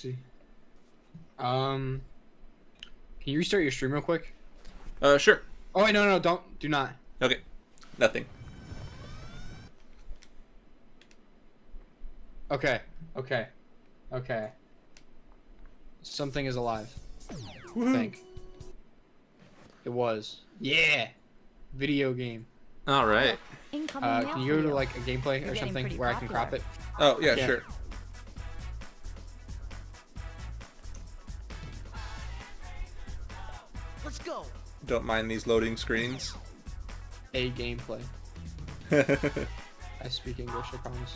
see. Can you restart your stream real quick? Sure. Oh wait, no, do not. Okay. Nothing. Okay. Something is alive. I think. It was. Yeah. Video game. All right. Can you go to like a gameplay or something where I can crop it? Oh yeah, sure. Let's go. Don't mind these loading screens. A gameplay. I speak English, I promise.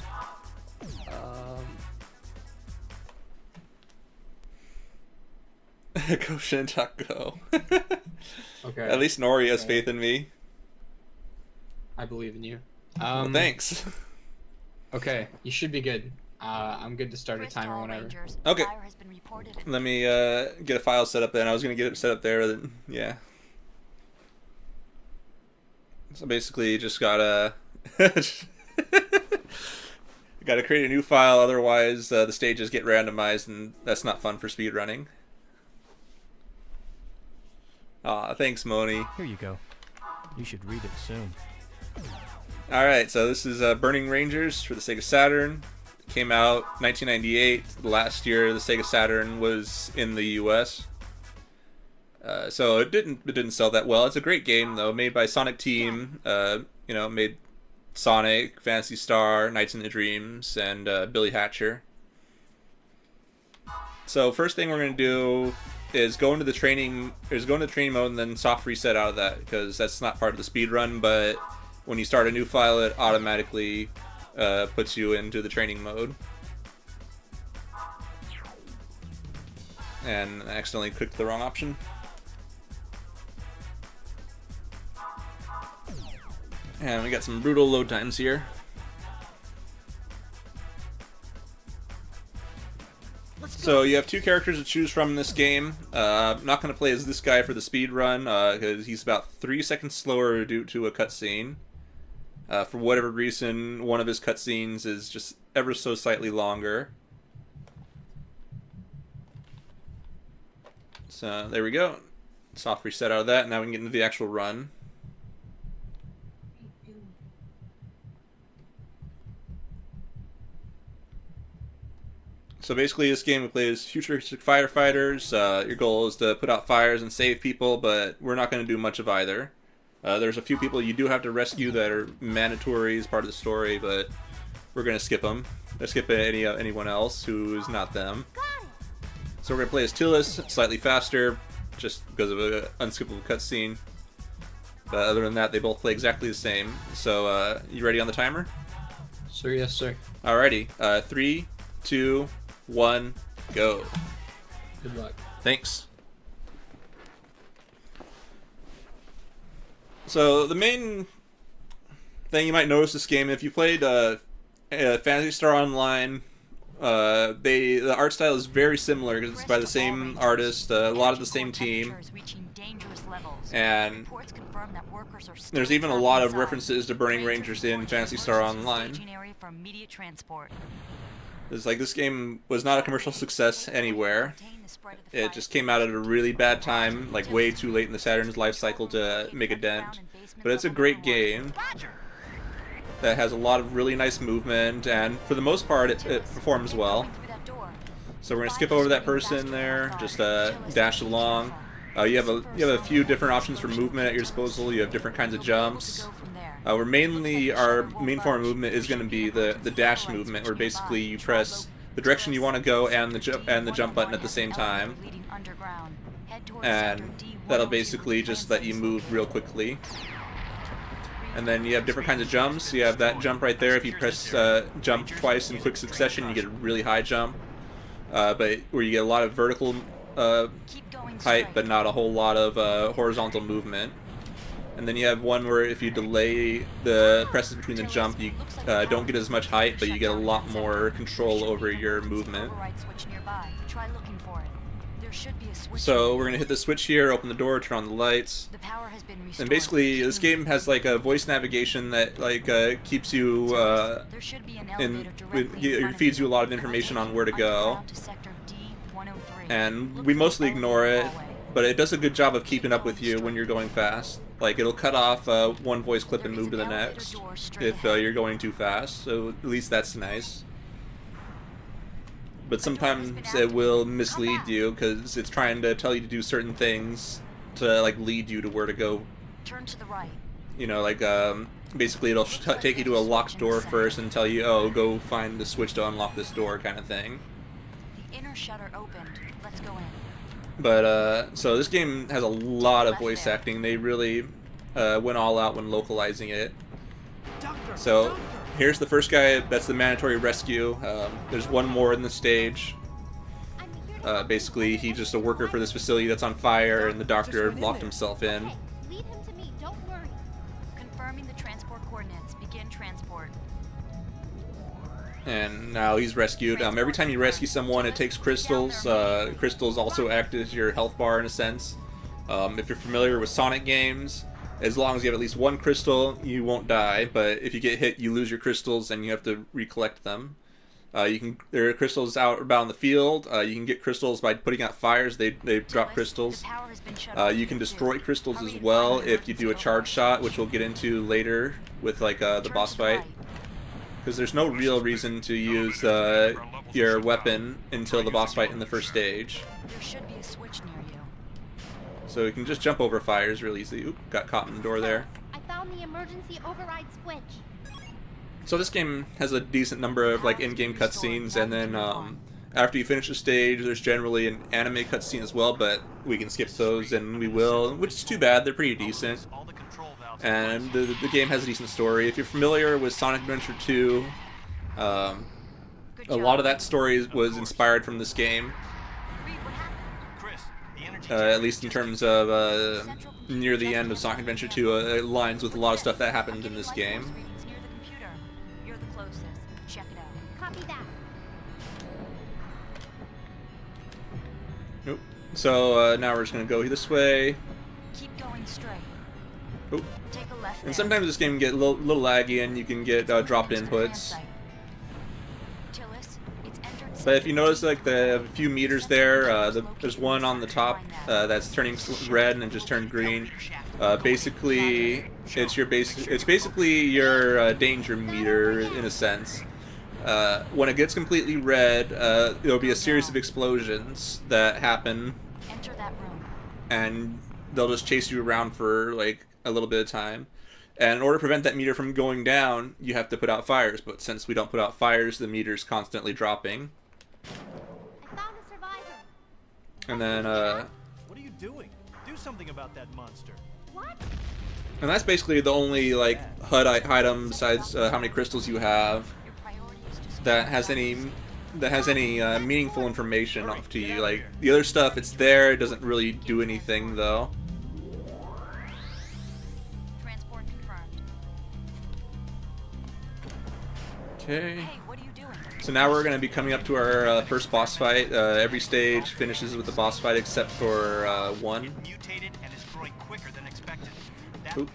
Go shentok, go. Okay. At least Nori has faith in me. I believe in you. Well, thanks. Okay, you should be good. I'm good to start a timer whenever. Okay. Let me get a file set up then. I was gonna get it set up there, then yeah. So basically, you just gotta gotta create a new file. Otherwise, the stages get randomized, and that's not fun for speedrunning. Aw, thanks, Moni. Here you go. You should read it soon. Alright, so this is Burning Rangers for the Sega Saturn. It came out 1998. Last year, the Sega Saturn was in the US. So it didn't sell that well. It's a great game, though, made by Sonic Team. You know, made Sonic, Phantasy Star, Nights in the Dreams, and Billy Hatcher. So first thing we're going to do is go into the training mode and then soft reset out of that, because that's not part of the speed run, but when you start a new file it automatically puts you into the training mode. And I accidentally clicked the wrong option. And we got some brutal load times here. So you have two characters to choose from in this game. I'm not going to play as this guy for the speed run because he's about 3 seconds slower due to a cutscene. For whatever reason, one of his cutscenes is just ever so slightly longer. So there we go. Soft reset out of that. Now we can get into the actual run. So basically this game we play as futuristic firefighters. Your goal is to put out fires and save people, but we're not going to do much of either. There's a few people you do have to rescue that are mandatory as part of the story, but we're going to skip them. Let's skip anyone else who is not them. So we're going to play as Tillis, slightly faster, just because of an unskippable cutscene. But other than that, they both play exactly the same. So you ready on the timer? Sir, yes, sir. Alrighty. 3, 2, 1, go. Good luck. Thanks. So the main thing you might notice this game, if you played Phantasy Star Online, the art style is very similar because it's by the same artist, a lot of the same team, and there's even a lot of references to Burning Rangers in Phantasy Star Online. It's like this game was not a commercial success anywhere. It just came out at a really bad time, like way too late in the Saturn's life cycle to make a dent. But it's a great game that has a lot of really nice movement, and for the most part it performs well. So we're going to skip over that person there, just dash along. You have a few different options for movement at your disposal. You have different kinds of jumps. Our main form of movement is going to be the dash movement, where basically you press the direction you want to go and the jump button at the same time, and that'll basically just let you move real quickly. And then you have different kinds of jumps. You have that jump right there. If you press jump twice in quick succession, you get a really high jump, but where you get a lot of vertical height, but not a whole lot of horizontal movement. And then you have one where if you delay the presses between the jump, you don't get as much height, but you get a lot more control over your movement. So we're going to hit the switch here, open the door, turn on the lights. And basically this game has like a voice navigation that like keeps you feeds you a lot of information on where to go. and we mostly ignore it, but it does a good job of keeping up with you when you're going fast. Like, it'll cut off one voice clip and move to the next if you're going too fast, so at least that's nice. But sometimes it will mislead you because it's trying to tell you to do certain things to like lead you to where to go. Turn to the right. You know, like basically it'll take you to a locked door first and tell you, oh, go find the switch to unlock this door, kind of thing. The inner shutter opened. Let's go in. But so this game has a lot of voice acting. They really went all out when localizing it. So here's the first guy. That's the mandatory rescue. There's one more in the stage. Basically, he's just a worker for this facility that's on fire, and the doctor locked himself in. Leave him to me, don't worry. Confirming the transport coordinates. Begin transport. And now he's rescued. Every time you rescue someone, it takes crystals. Crystals also act as your health bar in a sense. If you're familiar with Sonic games, as long as you have at least one crystal, you won't die. But if you get hit, you lose your crystals and you have to recollect them. There are crystals out about in the field. You can get crystals by putting out fires. They drop crystals. You can destroy crystals as well if you do a charge shot, which we'll get into later with like the boss fight. Because there's no real reason to use your weapon until the boss fight in the first stage. There should be a switch near you. So you can just jump over fires really easily. Oop, got caught in the door there. I found the emergency override switch. So this game has a decent number of like in-game cutscenes, and then after you finish a stage, there's generally an anime cutscene as well, but we can skip those, and we will, which is too bad. They're pretty decent. And the game has a decent story. If you're familiar with Sonic Adventure 2, a lot of that story was inspired from this game. At least in terms of near the end of Sonic Adventure 2, it aligns with a lot of stuff that happened in this game. You're the closest. Check it out. Copy that. Nope. So now we're just going to go this way. Keep going straight. Oop. Take a left. And sometimes this game can get a little laggy and you can get dropped inputs. But if you notice, like the few meters there, there's one on the top that's turning red and then just turned green. Basically, it's basically your danger meter in a sense. When it gets completely red, there'll be a series of explosions that happen, Enter that room. and they'll just chase you around for like a little bit of time. And in order to prevent that meter from going down, you have to put out fires. But since we don't put out fires, the meter's constantly dropping. I found a survivor. And then, What are you doing? Do something about that monster. What? and that's basically the only like HUD item besides how many crystals you have Your priority is to that has any meaningful information off to you. Like the other stuff, it's there. It doesn't really do anything though. transport confirmed. Okay. Hey, what are you doing? So now we're going to be coming up to our first boss fight. Every stage finishes with a boss fight except for one. Mutated and is growing quicker than expected. Oop.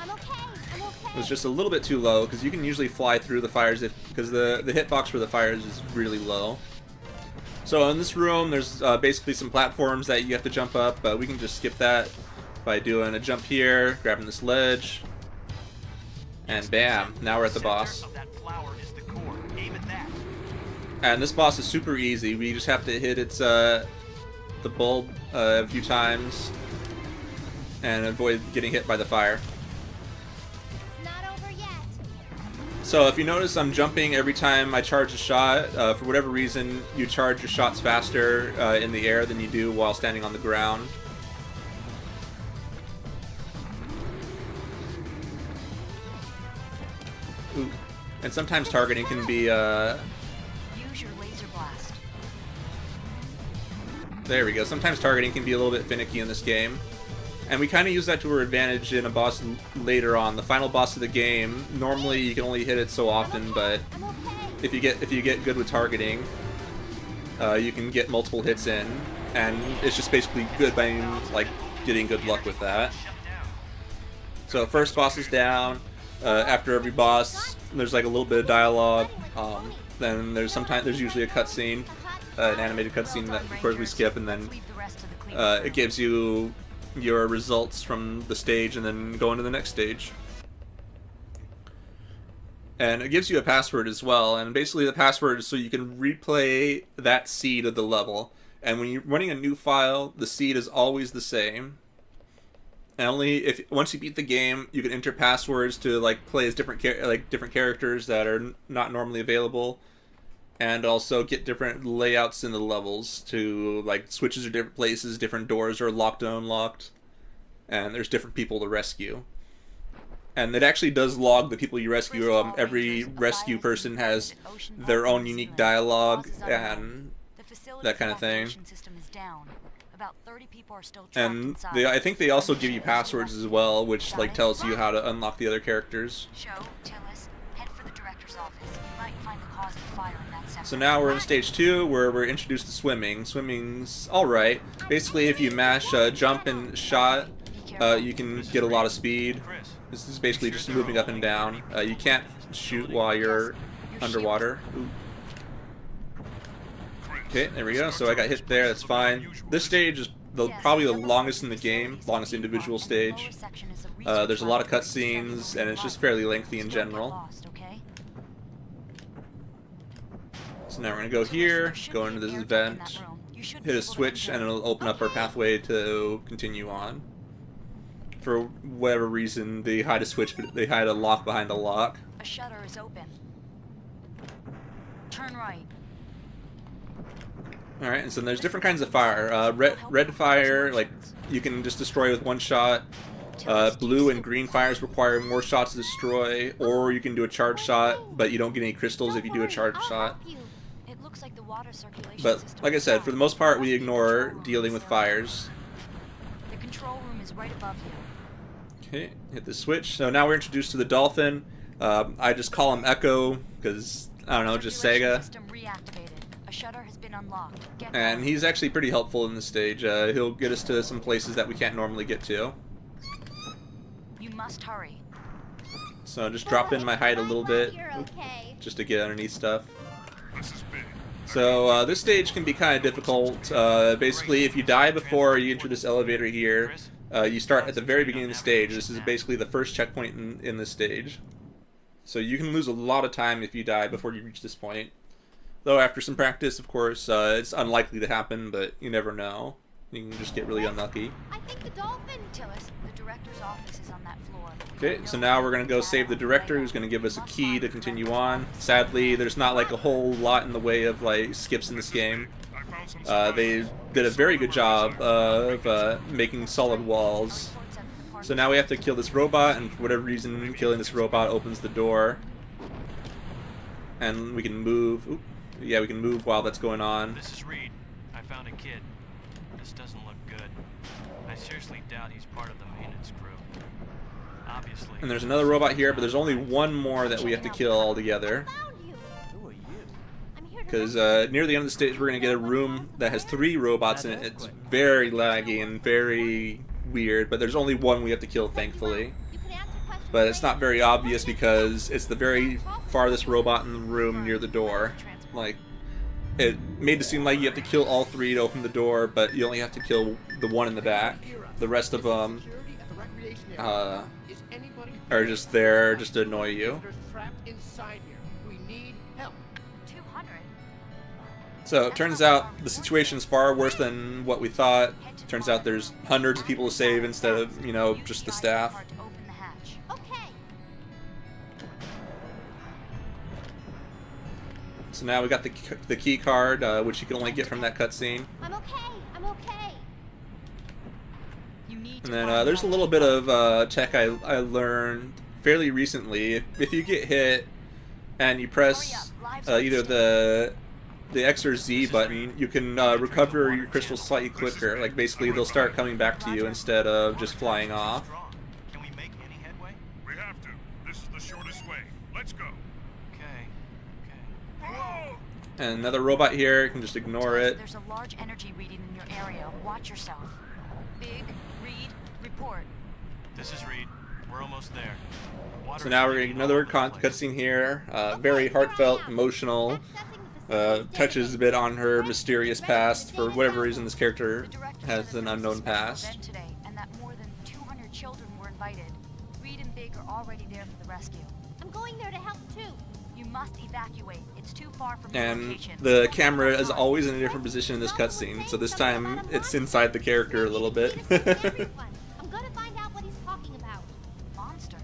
I'm okay. I'm okay. It was just a little bit too low because you can usually fly through the fires because the hitbox for the fires is really low. So in this room, there's basically some platforms that you have to jump up, but we can just skip that by doing a jump here, grabbing this ledge, and bam! Now we're at the boss. Of that flower is the core. Aim at that. And this boss is super easy. We just have to hit its the bulb a few times and avoid getting hit by the fire. It's not over yet. So if you notice, I'm jumping every time I charge a shot. For whatever reason, you charge your shots faster in the air than you do while standing on the ground. Ooh. And sometimes targeting can be Use your laser blast. there we go. Sometimes targeting can be a little bit finicky in this game. And we kind of use that to our advantage in a boss later on. The final boss of the game, normally you can only hit it so often, but I'm okay. if you get good with targeting, you can get multiple hits in, and it's just basically good by like getting good luck with that. So first boss is down. After every boss, there's like a little bit of dialogue. Then there's usually a cutscene. an animated cutscene that, of course, we skip, and then it gives you your results from the stage, and then go into the next stage. And it gives you a password as well, and basically the password is so you can replay that seed of the level. And when you're running a new file, the seed is always the same. And only once you beat the game, you can enter passwords to like play as different characters that are not normally available, and also get different layouts in the levels to like switches are different places, different doors are locked and unlocked, and there's different people to rescue. And it actually does log the people you rescue. Every rescue person has their own unique dialogue and that kind of thing. And I think they also give you passwords as well, which like tells you how to unlock the other characters. So now we're in stage 2, where we're introduced to swimming. Swimming's alright. Basically, if you mash jump and shot, you can get a lot of speed. This is basically just moving up and down. You can't shoot while you're underwater. Ooh. Okay, there we go. So I got hit there, that's fine. This stage is probably the longest in the game, longest individual stage. There's a lot of cutscenes, and it's just fairly lengthy in general. So now we're going to go here, go into this event, hit a switch, and it'll open up our pathway to continue on. For whatever reason, they hide a switch, but they hide a lock behind a lock. A shutter is open. Turn right. Alright, and so there's different kinds of fire. Red fire, like, you can just destroy with one shot. Blue and green fires require more shots to destroy, or you can do a charge shot, but you don't get any crystals if you do a charge shot. But, like I said, for the most part, we ignore dealing with fires. The control room is right above you. Okay, hit the switch. So now we're introduced to the dolphin. I just call him Echo, because, I don't know, just Sega. A shutter has been unlocked. And he's actually pretty helpful in this stage. He'll get us to some places that we can't normally get to. You must hurry. So just drop in my height a little bit, just to get underneath stuff. So this stage can be kind of difficult. Basically, if you die before you enter this elevator here, you start at the very beginning of the stage. This is basically the first checkpoint in this stage. So you can lose a lot of time if you die before you reach this point. Though after some practice, of course, it's unlikely to happen, but you never know. You can just get really unlucky. I think the dolphin. Tillis, the director's office is on that floor. Okay, so now we're going to go save the director, who's going to give us a key to continue on. Sadly, there's not like a whole lot in the way of like skips in this game. They did a very good job of making solid walls. So now we have to kill this robot, and for whatever reason, killing this robot opens the door. And we can move. Oop. Yeah, we can move while that's going on. This is Reed. I found a kid. This doesn't look good. I seriously doubt he's part of the maintenance crew. Obviously. And there's another robot here, but there's only one more that we have to kill altogether. Who are you? Because near the end of the stage, we're going to get a room that has 3 robots in it. It's very laggy and very weird, but there's only one we have to kill, thankfully. But it's not very obvious because it's the very farthest robot in the room near the door. Like, it made it seem like you have to kill all 3 to open the door, but you only have to kill the one in the back. The rest of them are just there just to annoy you. So it turns out the situation's far worse than what we thought. Turns out there's hundreds of people to save instead of, you know, just the staff. So now we got the key card, which you can only get from that cutscene. I'm okay. I'm okay. And then there's a little bit of tech I learned fairly recently. If you get hit and you press either the X or Z button, you can recover your crystals slightly quicker. Like basically they'll start coming back to you instead of just flying off. Can we make any headway? We have to. This is the shortest way. Let's go. And another robot here, you can just ignore it. There's a large energy reading in your area. Watch yourself. Big, Reed, report. This is Reed. We're almost there. So now we're getting another cutscene here. Very heartfelt, emotional. touches a bit on her mysterious past. For whatever reason, this character has an unknown past. Today, and that more than 200 children were invited. Reed and Big are already there for the rescue. I'm going there to help too. You must evacuate. It's too far from your And location. the camera is always in a different position in this cutscene, so this time it's inside the character a little bit. I'm gonna find out what he's talking about. Monster.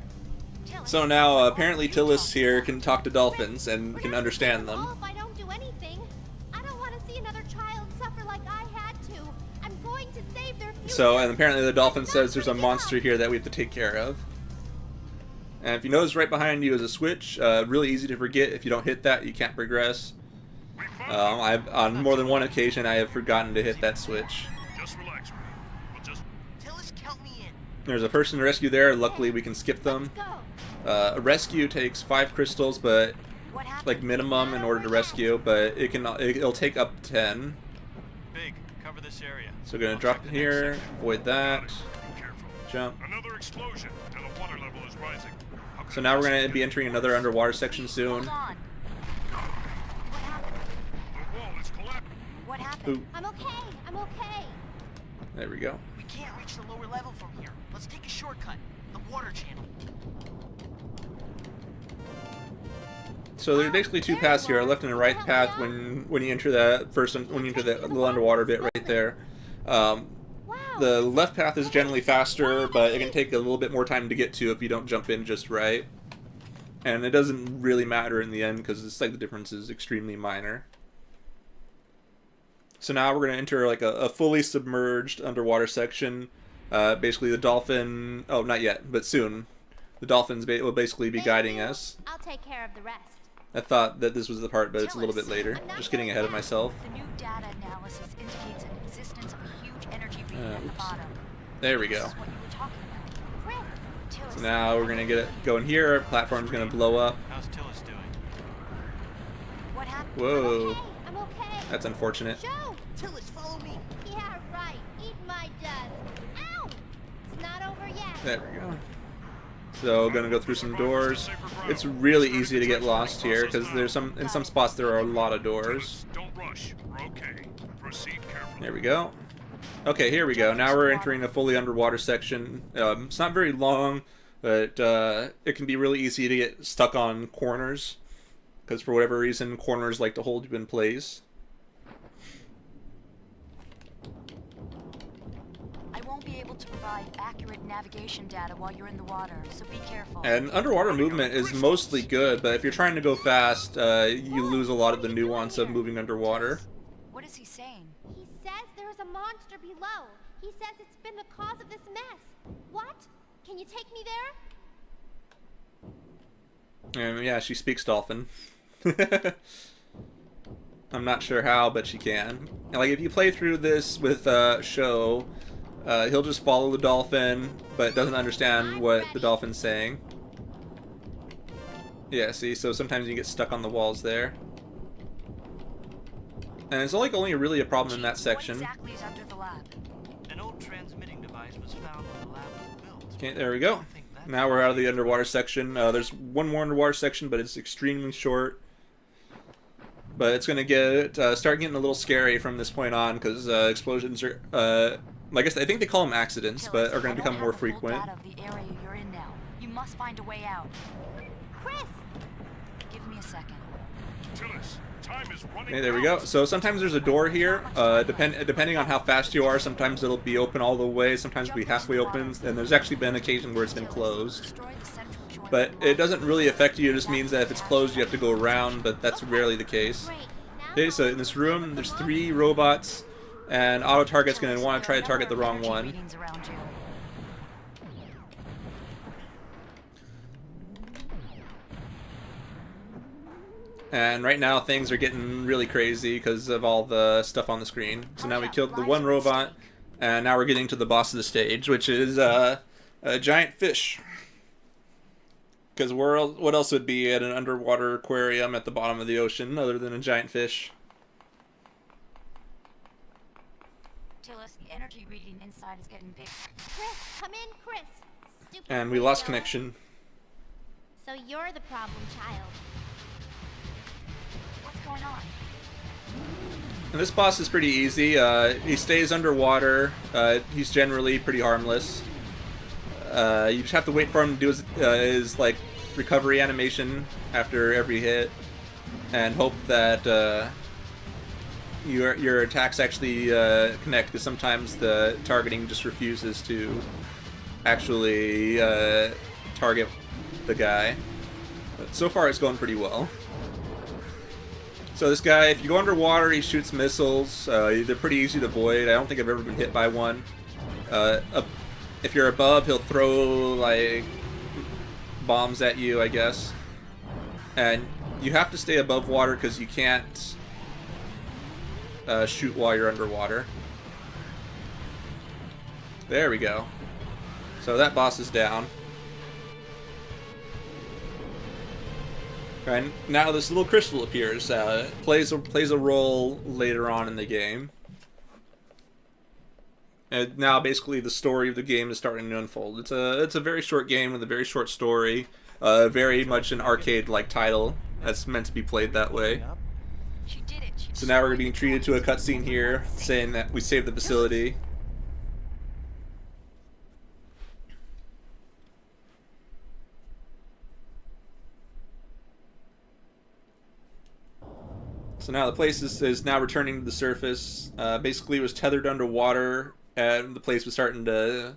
Tillis, So now apparently Tillis here can talk to dolphins and can understand them. If I don't do anything, I don't want to see another child suffer like I had to. I'm going to save their future. So, and apparently the dolphin says there's a monster here that we have to take care of. And if you notice, right behind you is a switch. Really easy to forget. If you don't hit that, you can't progress. On more than one occasion, I have forgotten to hit that switch. Just relax, Reed. We'll just... Tillis, count me in. There's a person to rescue there. Luckily, we can skip them. Let's go. A rescue takes 5 crystals, but what happened? like minimum in order to rescue. But it'll take up to 10. Big, cover this area. So we're gonna drop it here. Avoid that. be careful. Jump. Another explosion, and the water level is rising. How can So I now we're possibly- gonna be entering another underwater section soon. Hold on. What happened? The wall is collapsing. What happened? Ooh, I'm okay. I'm okay. there we go. We can't reach the lower level from here. Let's take a shortcut. The water channel. So there's basically 2 paths here, a left and a right path when you enter that when you enter the little underwater bit right there. Wow. The left path is generally faster, but it can take a little bit more time to get to if you don't jump in just right. And it doesn't really matter in the end because it's like the difference is extremely minor. So now we're going to enter like a fully submerged underwater section. Basically the dolphin, oh not yet, but soon. The dolphins will basically be guiding us. I'll take care of the rest. I thought that this was the part, but it's a little bit later. Just getting ahead of myself. The new data analysis indicates an existence of a huge energy reading at the Oops. bottom. There we This go. is what you were talking about. Chris, Tillis, So now we're gonna get it going here. Our platform's gonna blow up. How's Tillis doing? what happened? Whoa, okay. I'm okay. that's unfortunate. Joe. Tillis, follow me. Yeah, right. Eat my dust. Ow! It's not over yet. There we go. So gonna go through some doors. It's really easy to get lost here because there's in some spots there are a lot of doors. Don't rush. We're okay. Proceed carefully. There we go. Okay, here we go. Now we're entering a fully underwater section. It's not very long, but it can be really easy to get stuck on corners because for whatever reason, corners like to hold you in place. I won't be able to provide accurate navigation data while you're in the water, so be careful. And underwater movement is mostly good, but if you're trying to go fast, you lose a lot of the nuance of moving underwater. What is he saying? He says there is a monster below. He says it's been the cause of this mess. What? Can you take me there? Yeah, she speaks dolphin. I'm not sure how, but she can. And, like, if you play through this with Show, he'll just follow the dolphin, but doesn't understand what the dolphin's saying. Yeah, see, so sometimes you get stuck on the walls there. And it's only really a problem in that section. What exactly is under the lab? An old transmitting device was found when the lab was built. Okay, there we go. Now we're out of the underwater section. There's one more underwater section, but it's extremely short. But it's going to start getting a little scary from this point on because explosions are, I guess I think they call them accidents, but are going to become more frequent. Data of the area you're in now. You must find a way out. Chris! Give me a second. Tillis, time is running Okay, there we go. So sometimes there's a door here. Depending on how fast you are, sometimes it'll be open all the way, sometimes it'll be halfway open, and there's actually been occasions where it's been closed. Destroy the central joint But of the it doesn't really affect you, it just means that if it's closed you have to go around, but that's rarely the case. Great. Now Okay, so in this room there's 3 robots, and auto-target's going to want to try to target the wrong one. Readings around you. And right now things are getting really crazy because of all the stuff on the screen. So now we killed the one robot, and now we're getting to the boss of the stage, which is a giant fish. Because what else would be at an underwater aquarium at the bottom of the ocean other than a giant fish? Tillis, the energy reading inside is getting big. Chris, come in, Chris. Stupid And we lost weirdo. connection. So you're the problem child. What's going on? And this boss is pretty easy. He stays underwater. He's generally pretty harmless. You just have to wait for him to do his like recovery animation after every hit, and hope that your attacks actually connect. Because sometimes the targeting just refuses to actually target the guy. But so far, it's going pretty well. So this guy, if you go underwater, he shoots missiles. They're pretty easy to avoid. I don't think I've ever been hit by one. If you're above, he'll throw like bombs at you, I guess. And you have to stay above water because you can't shoot while you're underwater. There we go. So that boss is down. And now this little crystal appears. Plays a role later on in the game. And now basically the story of the game is starting to unfold. It's a very short game with a very short story. Very much an arcade-like title that's meant to be played that way. So now we're being treated to a cutscene here saying that we saved the facility. So now the place is now returning to the surface. Basically, it was tethered underwater, and the place was starting to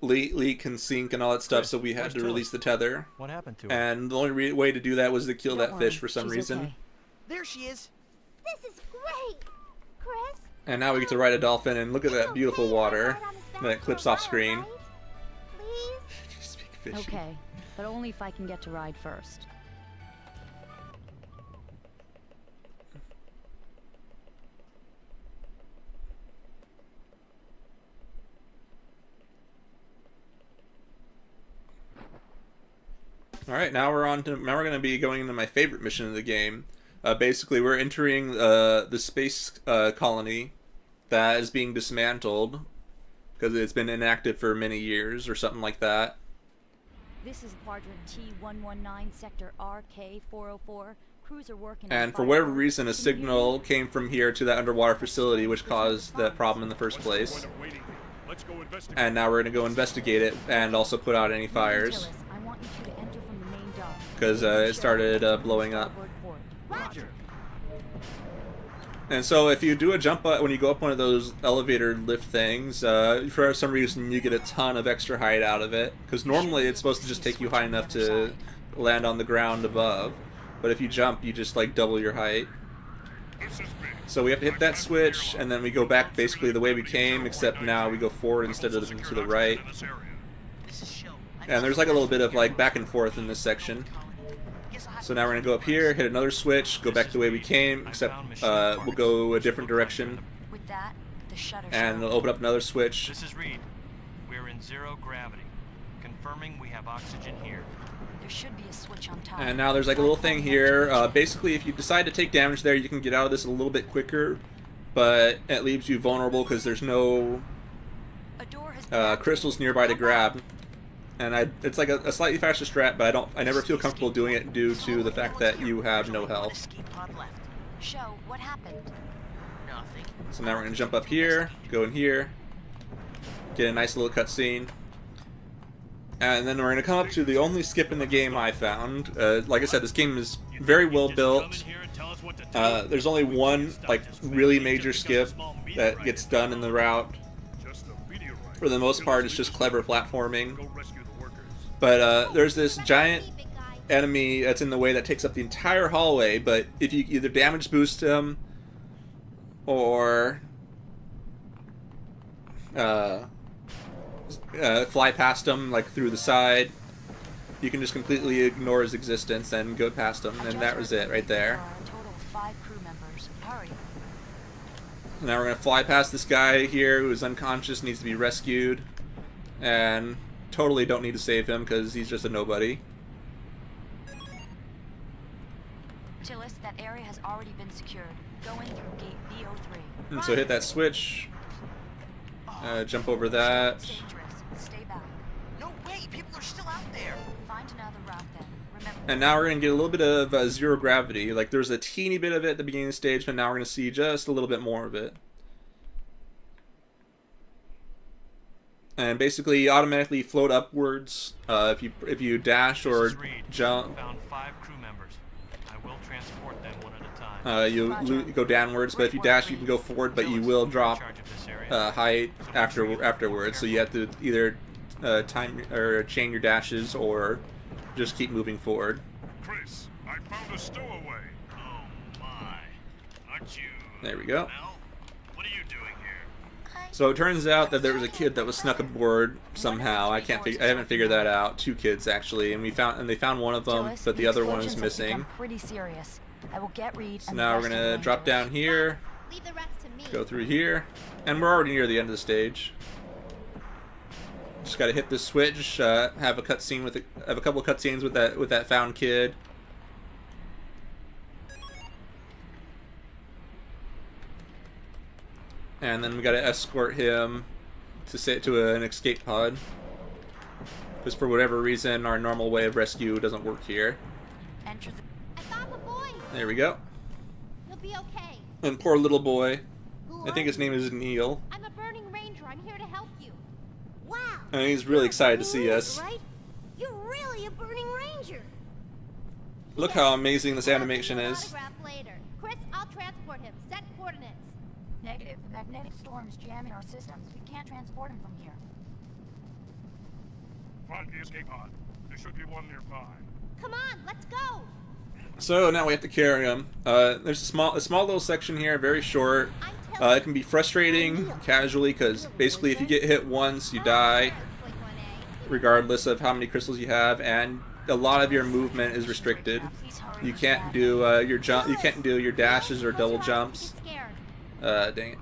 leak and sink and all that stuff. So we had to release the tether. What happened to her? And the only way to do that was to kill that fish for some reason. Okay. There she is. This is great! Chris? And now we get to ride a dolphin, and look at that beautiful water that clips off screen. Please? Just speak fishy. Okay, but only if I can get to ride first. Alright, now we're going to be going into my favorite mission of the game. Basically, we're entering the space colony that is being dismantled because it's been inactive for many years or something like that. This is Quadrant T119, Sector RK404. Cruiser working. And for whatever reason, a signal came from here to that underwater facility, which caused that problem in the first place. And now we're going to go investigate it and also put out any fires. Because it started blowing up. And so if you do a jump when you go up one of those elevator lift things, for some reason you get a ton of extra height out of it. Because normally it's supposed to just take you high enough to land on the ground above. But if you jump, you just like double your height. So we have to hit that switch, and then we go back basically the way we came, except now we go forward instead of to the right. And there's like a little bit of like back and forth in this section. So now we're going to go up here, hit another switch, go back the way we came, except we'll go a different direction. And it'll open up another switch. This is Reed. We're in zero gravity. Confirming we have oxygen here. There should be a switch on top. And now there's like a little thing here. Basically, if you decide to take damage there, you can get out of this a little bit quicker. But it leaves you vulnerable because there's no crystals nearby to grab. And it's like a slightly faster strat, but I never feel comfortable doing it due to the fact that you have no health. Show what happened. Nothing. So now we're gonna jump up here, go in here, get a nice little cutscene, and then we're gonna come up to the only skip in the game I found. Like I said, this game is very well built. There's only one like really major skip that gets done in the route. For the most part, it's just clever platforming. But there's this giant enemy that's in the way that takes up the entire hallway, but if you either damage boost him or fly past him like through the side, you can just completely ignore his existence and go past him, and that was it right there. Now we're going to fly past this guy here who is unconscious, needs to be rescued, and totally don't need to save him because he's just a nobody. Tillis, that area has already been secured. Go in through gate B03. And so hit that switch, jump over that. Stay back. No way, people are still out there. Find another route then. Remember, And now we're going to get a little bit of zero gravity. Like, there's a teeny bit of it at the beginning of the stage, but now we're going to see just a little bit more of it. And basically, you automatically float upwards if you dash or jump. Found 5 crew members. I will transport them one at a time. You go downwards, but if you dash, you can go forward, but you will drop height afterwards. So you have to either time or chain your dashes or just keep moving forward. Chris, I found a stowaway. Oh my. Aren't you... There we go. Mel? What are you doing here? So it turns out that there was a kid that was snuck aboard somehow. I haven't figured that out. 2 kids actually, and they found one of them, but the other one is missing. Pretty serious. I will get Reed. So now we're gonna drop down here, Leave the rest to me. go through here, and we're already near the end of the stage. Just gotta hit this switch. Have a cutscene with have a couple of cutscenes with that found kid. And then we gotta escort him to an escape pod. Because for whatever reason, our normal way of rescue doesn't work here. Enter the... I found the boy. There we go. He'll be okay. And poor little boy. Who I think are his name you? is Neil. I'm a burning ranger. I'm here to help you. Wow. And he's really excited to see us. Right? You're really a burning ranger. Look how amazing this I'll animation give you an is. autograph later. Chris, I'll transport him. Set coordinates. Negative. Magnetic storms jamming our systems. We can't transport him from here. Find the escape pod. There should be one nearby. Come on, let's go. So now we have to carry him. There's a small little section here, very short. It can be frustrating casually because basically if you get hit once, you die, regardless of how many crystals you have, and a lot of your movement is restricted. You can't do you can't do your dashes or double jumps. Dang it.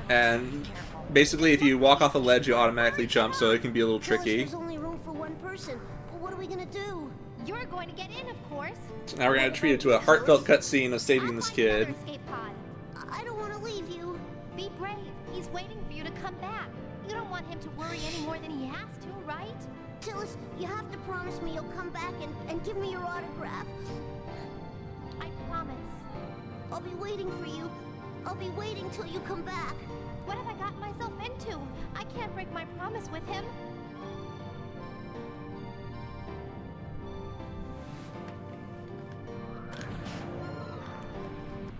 And basically, if you walk off a ledge, you automatically jump, so it can be a little tricky. There's only room for one person. What are we gonna do? You're going to get in, of course. So now we're gonna treat it to a heartfelt cutscene of saving this kid. I don't want to leave you. Be brave. He's waiting for you to come back. You don't want him to worry any more than he has to, right? Tillis, you have to promise me you'll come back and give me your autograph. I promise. I'll be waiting for you. I'll be waiting till you come back. What have I gotten myself into? I can't break my promise with him.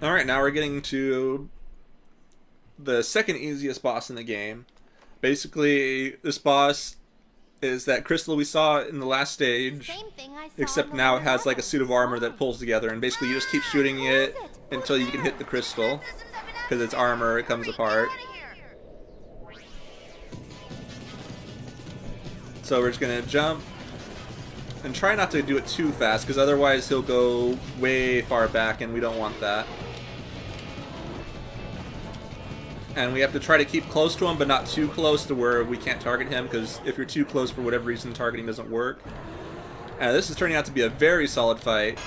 Alright, now we're getting to the second easiest boss in the game. Basically, this boss is that crystal we saw in the last stage, Same thing I saw except in the now it letter has like a letter. suit of armor that pulls together, and basically you just keep shooting it until you can hit the crystal. Because it's armor, it comes apart. So we're just gonna jump and try not to do it too fast, because otherwise he'll go way far back and we don't want that. And we have to try to keep close to him, but not too close to where we can't target him, because if you're too close for whatever reason, targeting doesn't work. And this is turning out to be a very solid fight.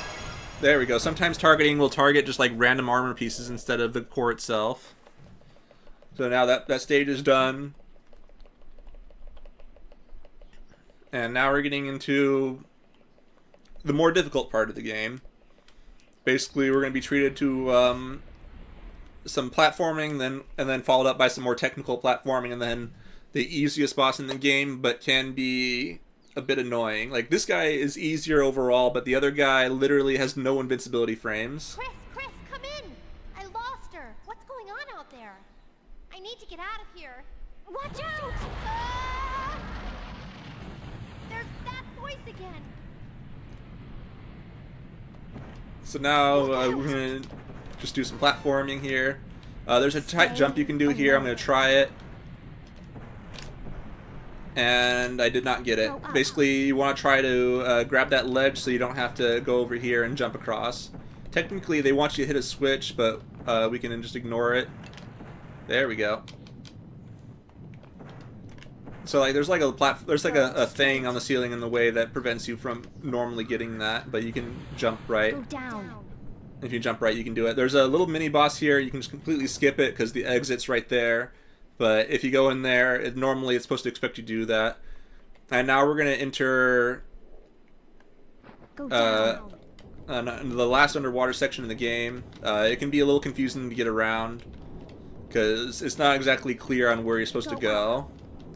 There we go. Sometimes targeting will target just like random armor pieces instead of the core itself. So now that stage is done. And now we're getting into the more difficult part of the game. Basically, we're going to be treated to some platforming, and then followed up by some more technical platforming, and then the easiest boss in the game, but can be a bit annoying. Like, this guy is easier overall, but the other guy literally has no invincibility frames. Chris, come in. I lost her. What's going on out there? I need to get out of here. Watch out! There's that voice again. So now we're going to just do some platforming here. There's a tight jump you can do here. I'm going to try it. And I did not get it. Basically, you want to try to grab that ledge so you don't have to go over here and jump across. Technically, they want you to hit a switch, but we can just ignore it. There we go. So like, there's like a thing on the ceiling in the way that prevents you from normally getting that, but you can jump right. Go down. If you jump right, you can do it. There's a little mini boss here. You can just completely skip it because the exit's right there. But if you go in there, normally it's supposed to expect you to do that. And now we're going to enter Go down. the last underwater section in the game. It can be a little confusing to get around because it's not exactly clear on where you're supposed to go.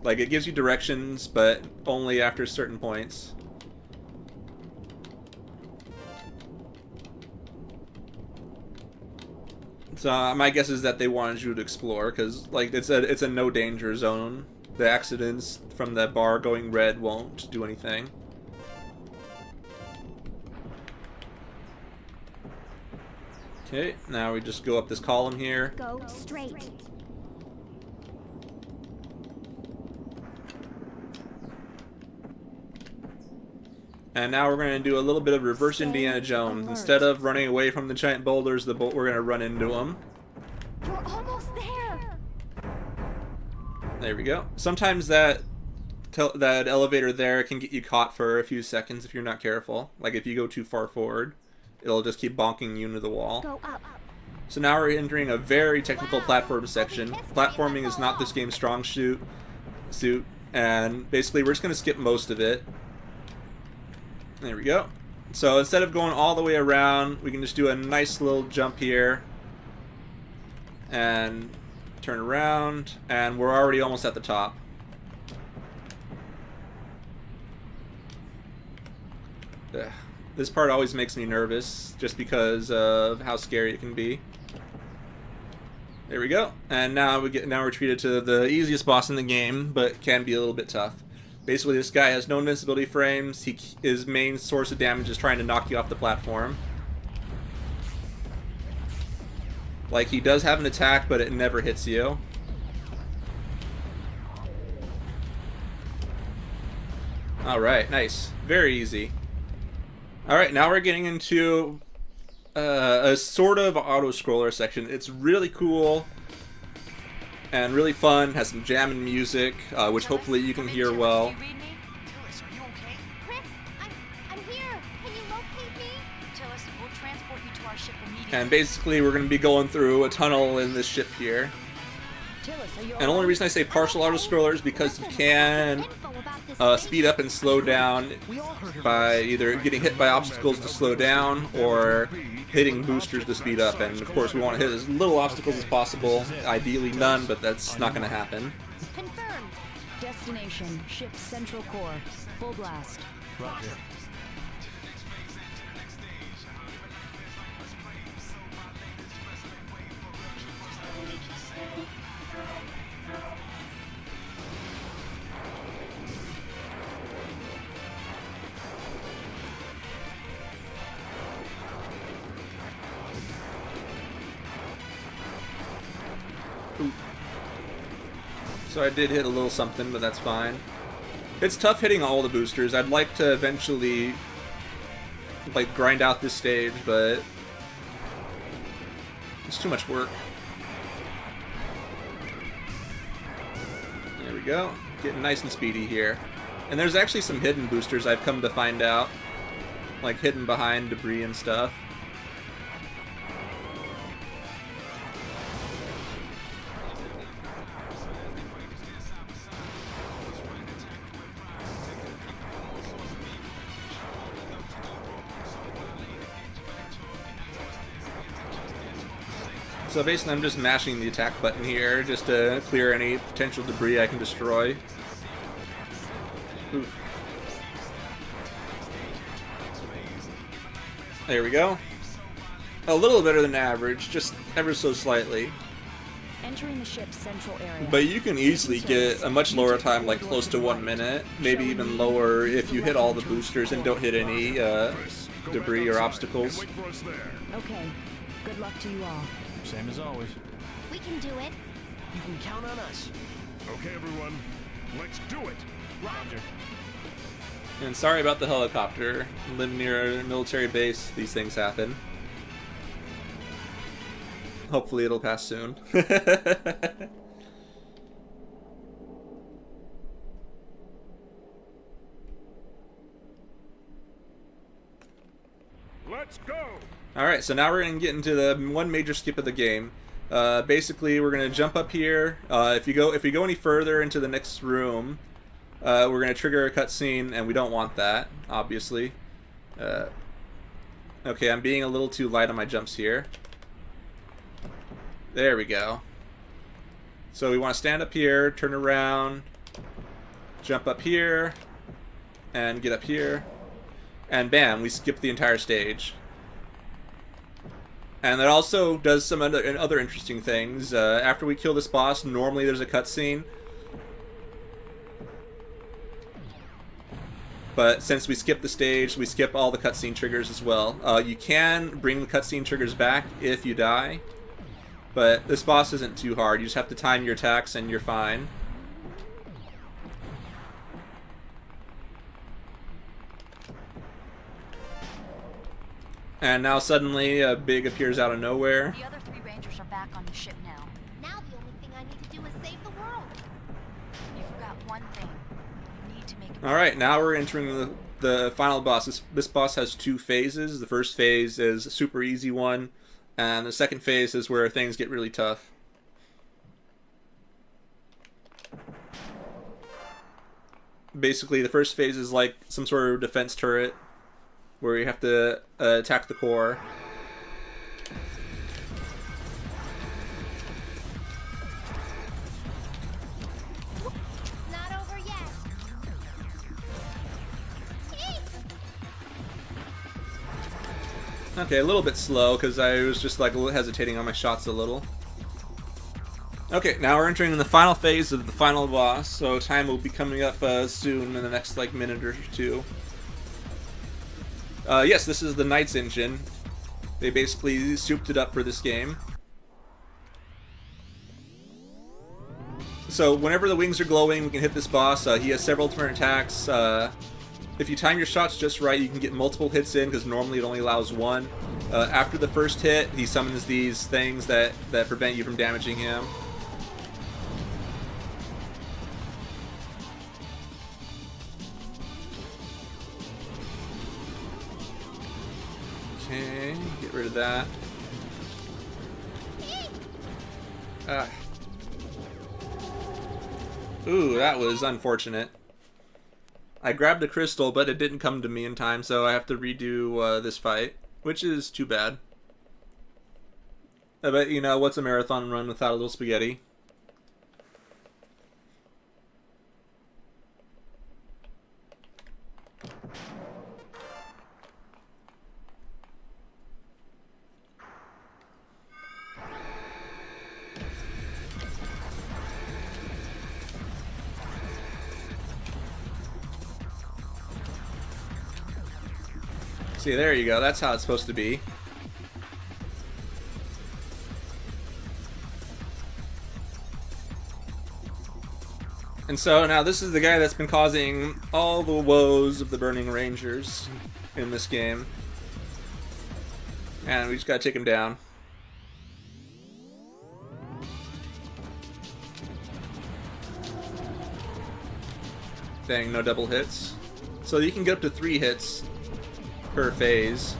Like, it gives you directions, but only after certain points. So my guess is that they wanted you to explore because, like, it's a no danger zone. The accidents from that bar going red won't do anything. Okay, now we just go up this column here. Go straight. And now we're going to do a little bit of reverse Indiana Jones. Instead of running away from the giant boulders, we're going to run into them. You're almost there. There we go. Sometimes that elevator there can get you caught for a few seconds if you're not careful. Like if you go too far forward, it'll just keep bonking you into the wall. Go up. So now we're entering a very technical platform section. Platforming is not this game's strong suit, and basically we're just going to skip most of it. There we go. So instead of going all the way around, we can just do a nice little jump here and turn around, and we're already almost at the top. Ugh. This part always makes me nervous just because of how scary it can be. There we go. And now we're treated to the easiest boss in the game, but can be a little bit tough. Basically, this guy has no invincibility frames. His main source of damage is trying to knock you off the platform. Like, he does have an attack, but it never hits you. Alright, nice. Very easy. Alright, now we're getting into a sort of auto-scroller section. It's really cool and really fun. Has some jamming music, which hopefully you can hear well. Tillis, are you okay? Chris, I'm here. Can you locate me? Tillis, we'll transport you to our ship immediately. And basically we're going to be going through a tunnel in this ship here. And the only reason I say partial auto-scroller is because you can speed up and slow down by either getting hit by obstacles to slow down or hitting boosters to speed up. And of course we want to hit as little obstacles as possible, ideally none, but that's not going to happen. Confirmed. Destination, ship's central core. Full blast. Roger. So I did hit a little something, but that's fine. It's tough hitting all the boosters. I'd like to eventually like grind out this stage, but it's too much work. There we go. Getting nice and speedy here. And there's actually some hidden boosters I've come to find out, like hidden behind debris and stuff. So basically I'm just mashing the attack button here just to clear any potential debris I can destroy. Oof. There we go. A little better than average, just ever so slightly. Entering the ship's central area. But you can easily get a much lower time, like close to 1 minute, maybe even lower if you hit all the boosters and don't hit any debris or obstacles. Okay. Good luck to you all. Same as always. We can do it. You can count on us. Okay, everyone, let's do it. Roger. And sorry about the helicopter. Live near a military base, these things happen. Hopefully it'll pass soon. Let's go. Alright, so now we're going to get into the one major skip of the game. Basically, we're going to jump up here. If we go any further into the next room, we're going to trigger a cutscene, and we don't want that, obviously. Okay, I'm being a little too light on my jumps here. There we go. So we want to stand up here, turn around, jump up here, and get up here. And bam, we skip the entire stage. And that also does some other interesting things. After we kill this boss, normally there's a cutscene. But since we skip the stage, we skip all the cutscene triggers as well. You can bring the cutscene triggers back if you die. But this boss isn't too hard. You just have to time your attacks and you're fine. And now suddenly a Big appears out of nowhere. The other 3 Rangers are back on the ship now. Now the only thing I need to do is save the world. You forgot one thing. You need to make it. Alright, now we're entering the final boss. This boss has 2 phases. The first phase is a super easy one, and the second phase is where things get really tough. Basically, the first phase is like some sort of defense turret, where you have to attack the core. Not over yet. Okay, a little bit slow because I was just like hesitating on my shots a little. Okay, now we're entering the final phase of the final boss, so time will be coming up soon in the next like minute or 2. Yes, this is the Knights engine. They basically souped it up for this game. So whenever the wings are glowing, we can hit this boss. He has several different attacks. If you time your shots just right, you can get multiple hits in, because normally it only allows 1. After the first hit, he summons these things that prevent you from damaging him. Okay, get rid of that. Ooh, that was unfortunate. I grabbed the crystal, but it didn't come to me in time, so I have to redo this fight, which is too bad. I bet you know, what's a marathon run without a little spaghetti? See, there you go. That's how it's supposed to be. And so now this is the guy that's been causing all the woes of the Burning Rangers in this game. And we just gotta take him down. Dang, no double hits. So you can get up to 3 hits per phase,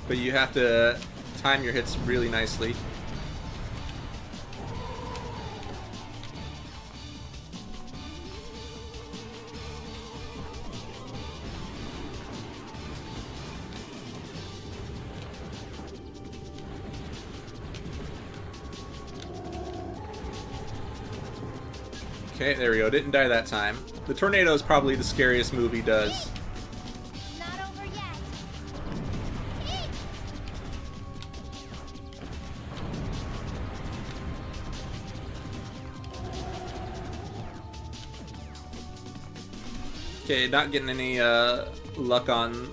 but you have to time your hits really nicely. Okay, there we go. Didn't die that time. The tornado is probably the scariest move he does. Okay, not getting any luck on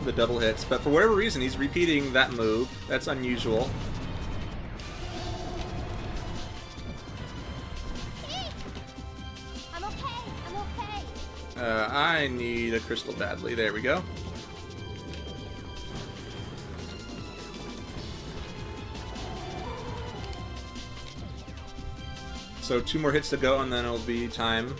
the double hits, but for whatever reason he's repeating that move. That's unusual. I'm okay. I'm okay. I need a crystal badly. There we go. So 2 more hits to go and then it'll be time.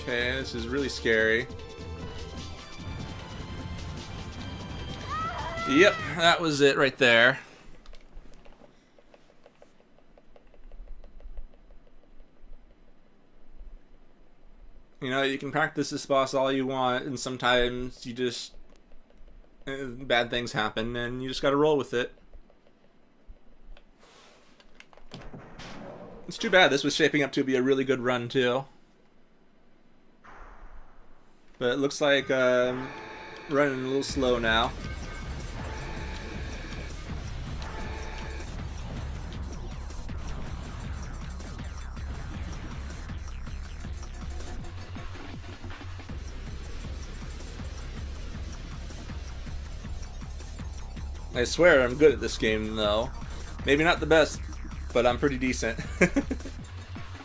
Okay, this is really scary. Yep, that was it right there. You know, you can practice this boss all you want, and sometimes you just bad things happen, and you just gotta roll with it. It's too bad. This was shaping up to be a really good run too, but it looks like running a little slow now. I swear I'm good at this game, though. Maybe not the best, but I'm pretty decent.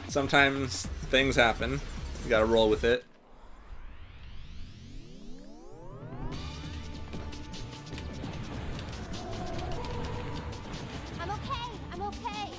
Sometimes things happen. You gotta roll with it. I'm okay. I'm okay.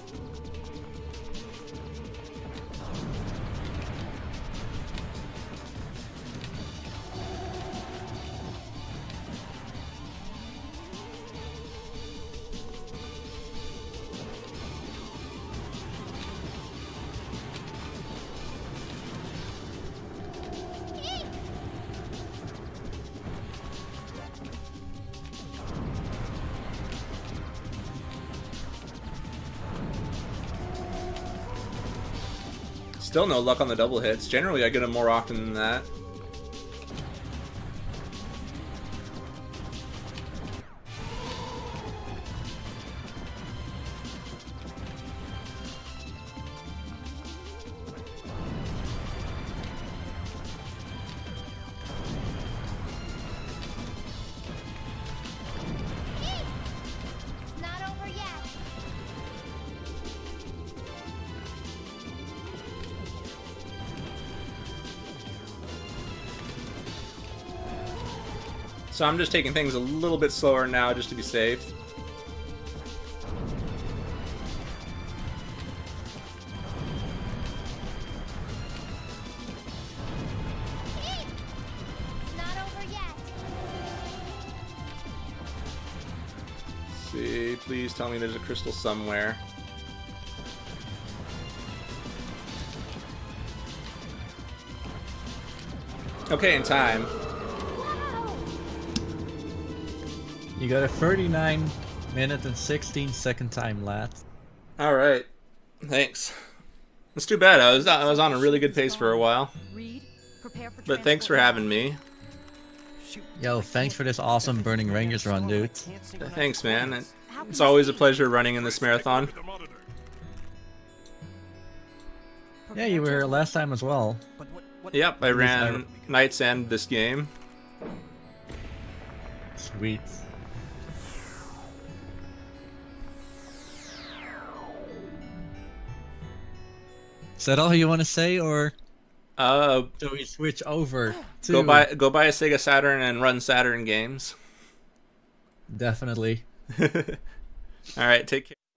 Still no luck on the double hits. Generally, I get them more often than that. It's not over yet. So I'm just taking things a little bit slower now just to be safe. It's not over yet. See, please tell me there's a crystal somewhere. Okay, in time. You got a 39-minute and 16-second time lapse. All right, thanks. It's too bad. I was on a really good pace for a while. But thanks for having me. Yo, thanks for this awesome Burning Rangers run, dude. Thanks, man. It's always a pleasure running in this marathon. Yeah, you were here last time as well. Yep, I ran Night's End this game. Sweet. Is that all you want to say, or do we switch over to... Go buy a Sega Saturn and run Saturn games. Definitely. All right, take care.